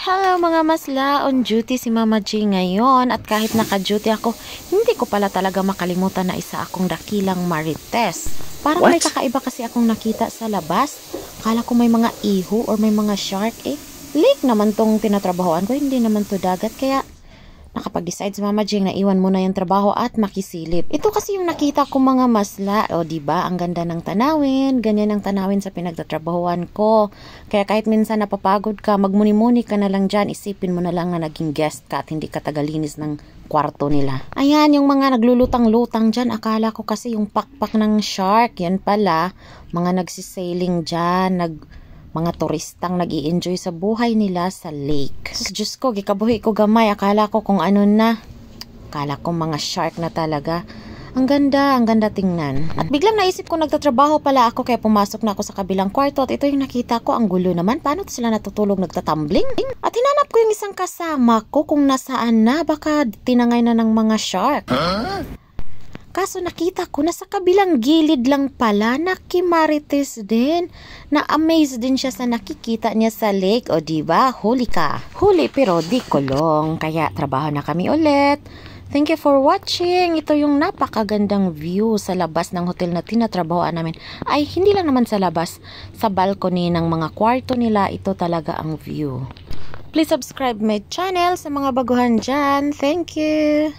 Hello mga masla, on duty si Mama G ngayon at kahit naka-duty ako, hindi ko pala talaga makalimutan na isa akong dakilang marites. Parang may kakaiba kasi akong nakita sa labas. Kala ko may mga iho or may mga shark Lake naman tong tinatrabahoan ko, hindi naman to dagat kaya nakapag-decide si Mama Jing na iwan muna yung trabaho at makisilip. Ito kasi yung nakita ko mga masla. O diba, ang ganda ng tanawin. Ganyan ang tanawin sa pinagtatrabahoan ko. Kaya kahit minsan napapagod ka, magmuni-muni ka na lang dyan. Isipin mo na lang na naging guest ka at hindi ka tagalinis ng kwarto nila. Ayan, yung mga naglulutang-lutang dyan. Akala ko kasi yung pakpak ng shark. Yan pala, mga nagsisailing dyan, mga turistang nag-i-enjoy sa buhay nila sa lake. Diyos ko, gikabuhi ko gamay. Akala ko kung ano na. Akala ko mga shark na talaga. Ang ganda tingnan. At biglang naisip ko nagtatrabaho pala ako kaya pumasok na ako sa kabilang kwarto at ito yung nakita ko, ang gulo naman. Paano sila natutulog nagtatumbling? At hinanap ko yung isang kasama ko kung nasaan na. Baka tinangay na ng mga shark. Kaso nakita ko na sa kabilang gilid lang pala, nakimarites din. Na-amaze din siya sa nakikita niya sa lake. O diba, huli ka. Huli pero di kulong. Kaya trabaho na kami ulit. Thank you for watching. Ito yung napakagandang view sa labas ng hotel na tinatrabahoan namin. Ay, hindi lang naman sa labas. Sa balcony ng mga kwarto nila, ito talaga ang view. Please subscribe my channel sa mga baguhan dyan. Thank you.